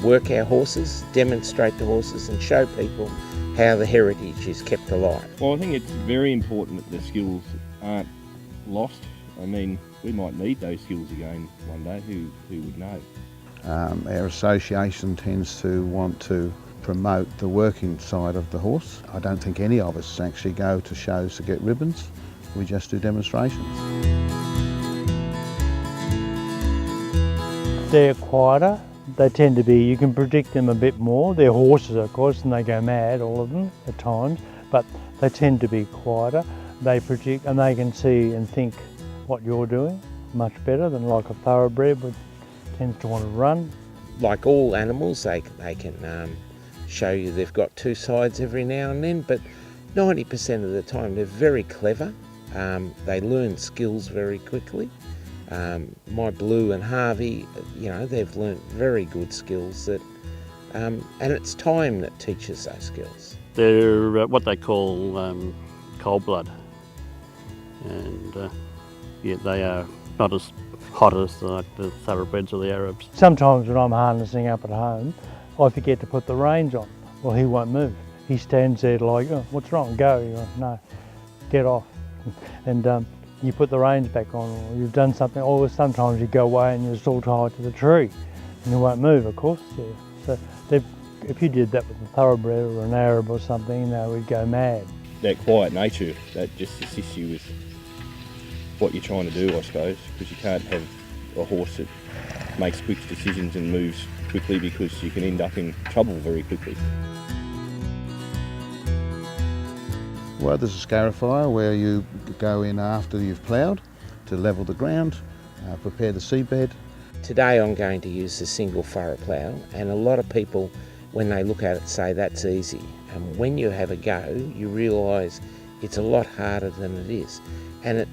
work our horses, demonstrate the horses and show people how the heritage is kept alive. Well, I think it's very important that the skills aren't lost. I mean, we might need those skills again one day, who would know? Our association tends to want to promote the working side of the horse. I don't think any of us actually go to shows to get ribbons. We just do demonstrations. They're quieter. They tend to be, you can predict them a bit more. They're horses, of course, and they go mad, all of them, at times, but they tend to be quieter. They predict, and they can see and think what you're doing much better than like a thoroughbred, which tends to want to run. Like all animals, they can show you they've got two sides every now and then, but 90% of the time they're very clever. They learn skills very quickly. My Blue and Harvey, they've learnt very good skills that, and it's time that teaches those skills. They're what they call cold blood, and they are not as hot as like the thoroughbreds or the Arabs. Sometimes when I'm harnessing up at home, I forget to put the reins on. Well, he won't move. He stands there like, oh, what's wrong? Go. You go, no, get off. And you put the reins back on, or you've done something, or sometimes you go away and you're still tied to the tree and you won't move, of course. Yeah. So if you did that with a thoroughbred or an Arab or something, they would go mad. That quiet nature, that just assists you with what you're trying to do, I suppose, because you can't have a horse that makes quick decisions and moves quickly, because you can end up in trouble very quickly. Well, there's a scarifier where you go in after you've ploughed to level the ground, prepare the seabed. Today I'm going to use the single furrow plough, and a lot of people, when they look at it, say that's easy. And when you have a go, you realise it's a lot harder than it is. And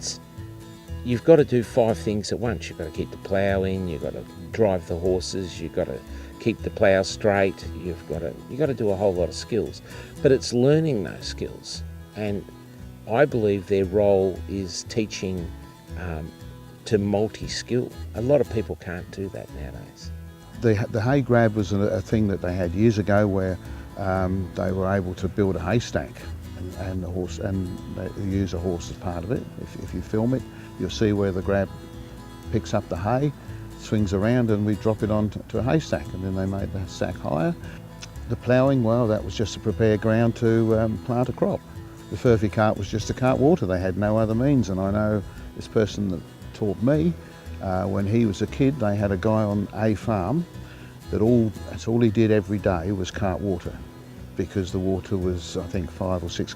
you've got to do 5 things at once. You've got to keep the plough in, you've got to drive the horses, you've got to keep the plough straight, you've got to do a whole lot of skills. But it's learning those skills. And I believe their role is teaching to multi-skill. A lot of people can't do that nowadays. The hay grab was a thing that they had years ago, where they were able to build a haystack and they use a horse as part of it. If you film it, you'll see where the grab picks up the hay, swings around, and we drop it onto a haystack, and then they made the sack higher. The ploughing, well, that was just to prepare ground to plant a crop. The furphy cart was just to cart water. They had no other means, and I know this person that taught me, when he was a kid, they had a guy on a farm that's all he did every day was cart water, because the water was, I think, 5 or 6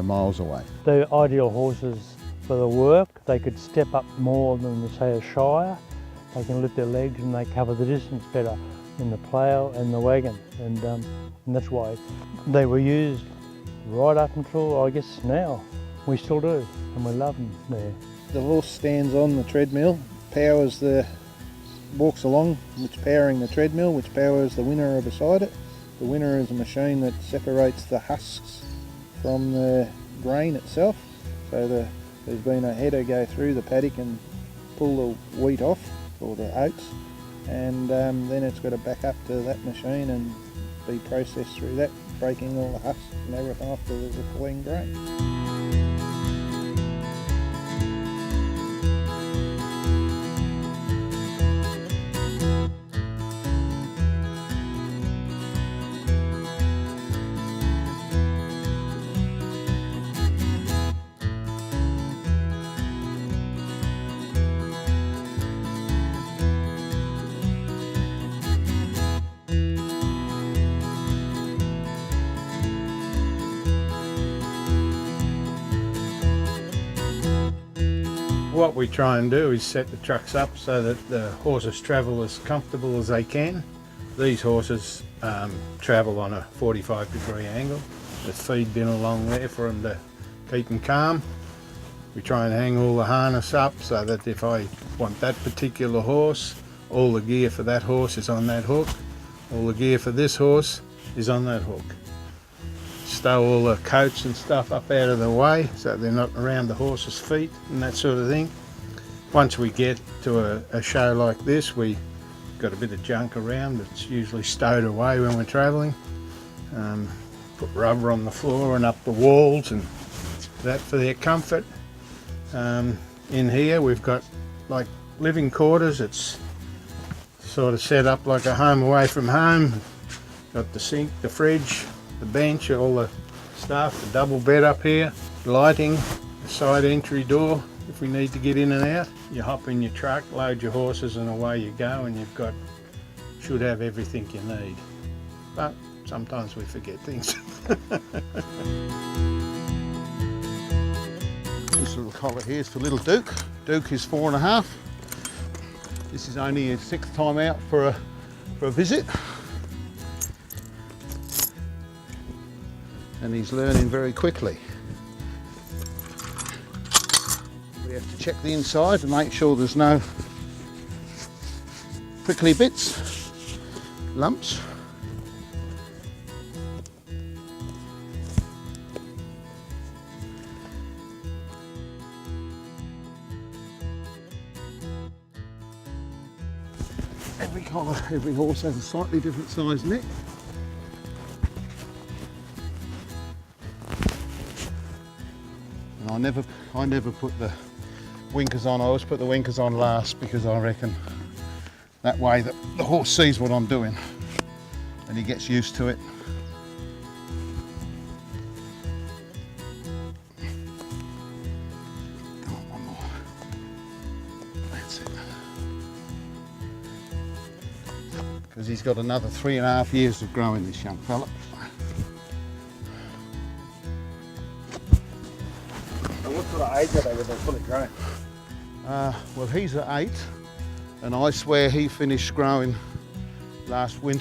miles away. The ideal horses for the work, they could step up more than, say, a shire. They can lift their legs and they cover the distance better in the plough and the wagon, and that's why they were used right up until, I guess, now. We still do, and we love them there. The horse stands on the treadmill, walks along, which powering the treadmill, which powers the winnower beside it. The winnower is a machine that separates the husks from the grain itself. So there's been a header go through the paddock and pull the wheat off, or the oats, and then it's got to back up to that machine and be processed through that, breaking all the husks and everything off to the clean grain. What we try and do is set the trucks up so that the horses travel as comfortable as they can. These horses travel on a 45-degree angle. There's feed bin along there for them to keep them calm. We try and hang all the harness up so that if I want that particular horse, all the gear for that horse is on that hook. All the gear for this horse is on that hook. Stow all the coats and stuff up out of the way so they're not around the horse's feet and that sort of thing. Once we get to a show like this, we got a bit of junk around. It's usually stowed away when we're travelling. Put rubber on the floor and up the walls and that for their comfort. In here we've got like living quarters. It's sort of set up like a home away from home. Got the sink, the fridge, the bench, all the stuff, the double bed up here, lighting, the side entry door if we need to get in and out. You hop in your truck, load your horses and away you go, and should have everything you need. But sometimes we forget things. This little collar here is for little Duke. Duke is 4.5. This is only his 6th time out for a visit. And he's learning very quickly. We have to check the inside and make sure there's no prickly bits, lumps. Every horse has a slightly different size neck. And I never put the winkers on. I always put the winkers on last because I reckon that way that the horse sees what I'm doing and he gets used to it. Come on, one more. That's it. Because he's got another 3.5 years of growing, this young fella. What sort of age are they when they're fully grown? Well, he's at 8, and I swear he finished growing last spring.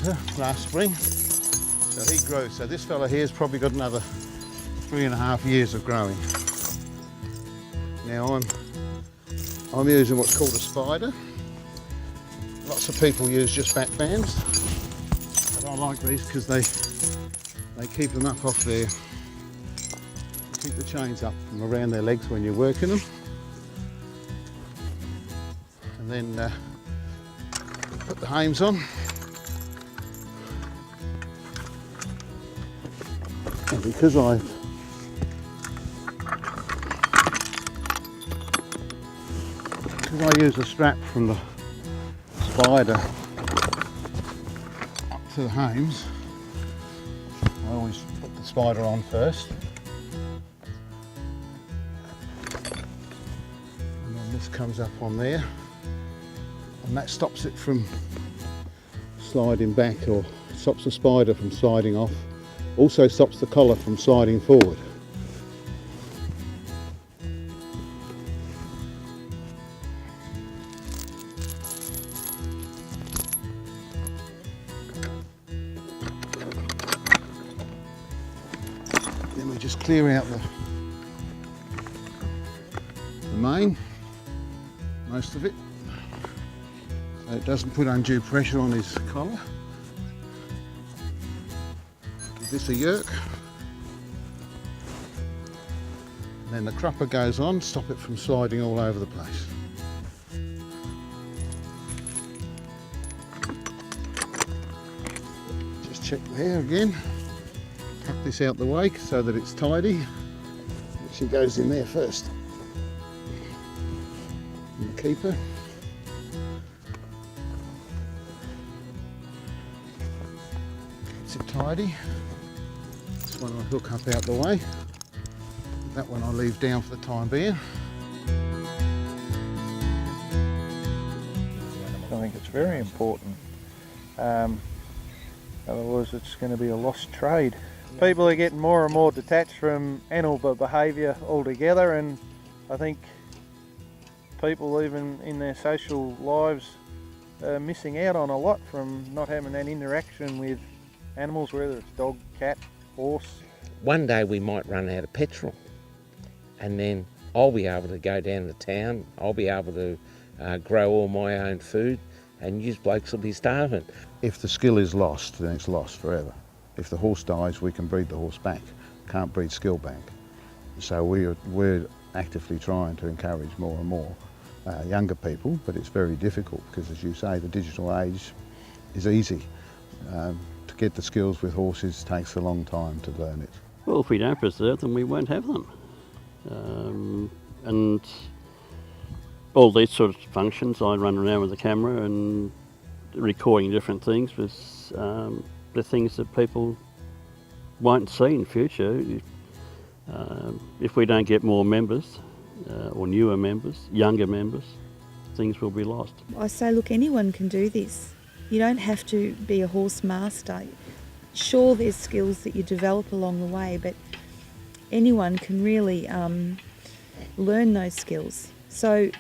So he grew. So this fella here's probably got another 3.5 years of growing. Now I'm using what's called a spider. Lots of people use just back bands, but I like these because they keep them up off there. Keep the chains up from around their legs when you're working them. And then put the hames on. And because I use a strap from the spider up to the hames, I always put the spider on first. And then this comes up on there, and that stops it from sliding back, or stops the spider from sliding off. Also stops the collar from sliding forward. Then we just clear out the mane, most of it, so it doesn't put undue pressure on his collar. Give this a yerk. And then the crupper goes on, stop it from sliding all over the place. Just check there again. Tuck this out the way so that it's tidy. She goes in there first. And the keeper. Keeps it tidy. This one I hook up out the way. That one I leave down for the time being. I think it's very important. Otherwise it's going to be a lost trade. People are getting more and more detached from animal behaviour altogether, and I think people even in their social lives are missing out on a lot from not having that interaction with animals, whether it's dog, cat, horse. One day we might run out of petrol, and then I'll be able to go down to town, I'll be able to grow all my own food, and you blokes will be starving. If the skill is lost, then it's lost forever. If the horse dies, we can breed the horse back. Can't breed skill back. So we're actively trying to encourage more and more. younger people, but it's very difficult because, as you say, the digital age is easy. To get the skills with horses takes a long time to learn it. Well, if we don't preserve them, we won't have them. And all these sort of functions, I run around with the camera and recording different things with the things that people won't see in future. If we don't get more members, or newer members, younger members, things will be lost. I say, look, anyone can do this. You don't have to be a horse master. Sure, there's skills that you develop along the way, but anyone can really learn those skills. So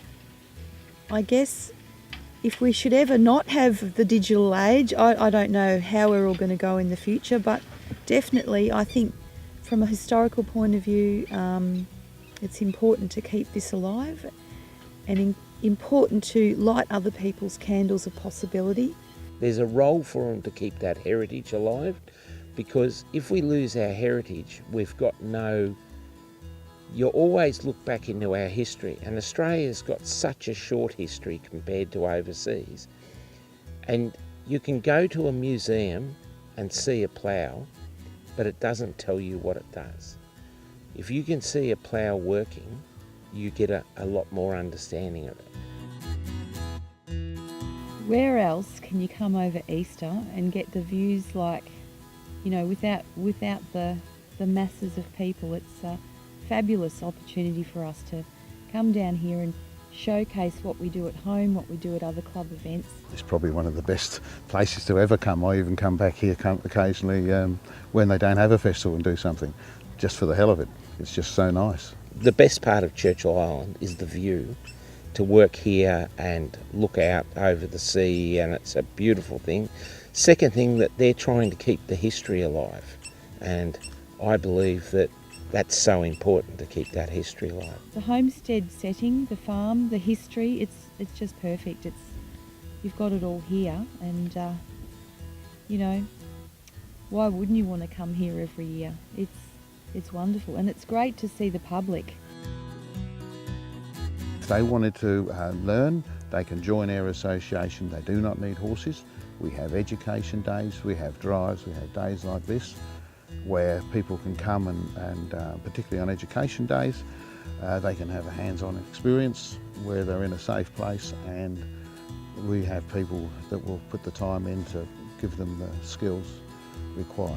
I guess if we should ever not have the digital age, I don't know how we're all going to go in the future, but definitely I think from a historical point of view, it's important to keep this alive and important to light other people's candles of possibility. There's a role for them to keep that heritage alive, because if we lose our heritage, we've got no... You always look back into our history, and Australia's got such a short history compared to overseas. And you can go to a museum and see a plough, but it doesn't tell you what it does. If you can see a plough working, you get a lot more understanding of it. Where else can you come over Easter and get the views like, you know, without the masses of people? It's a fabulous opportunity for us to come down here and showcase what we do at home, what we do at other club events. It's probably one of the best places to ever come. I even come back here occasionally when they don't have a festival and do something, just for the hell of it. It's just so nice. The best part of Churchill Island is the view. To work here and look out over the sea, and it's a beautiful thing. Second thing, that they're trying to keep the history alive, and I believe that that's so important, to keep that history alive. The homestead setting, the farm, the history, it's just perfect. You've got it all here, and you know, why wouldn't you want to come here every year? It's wonderful, and it's great to see the public. If they wanted to learn, they can join our association. They do not need horses. We have education days, we have drives, we have days like this where people can come and particularly on education days, they can have a hands-on experience where they're in a safe place, and we have people that will put the time in to give them the skills required.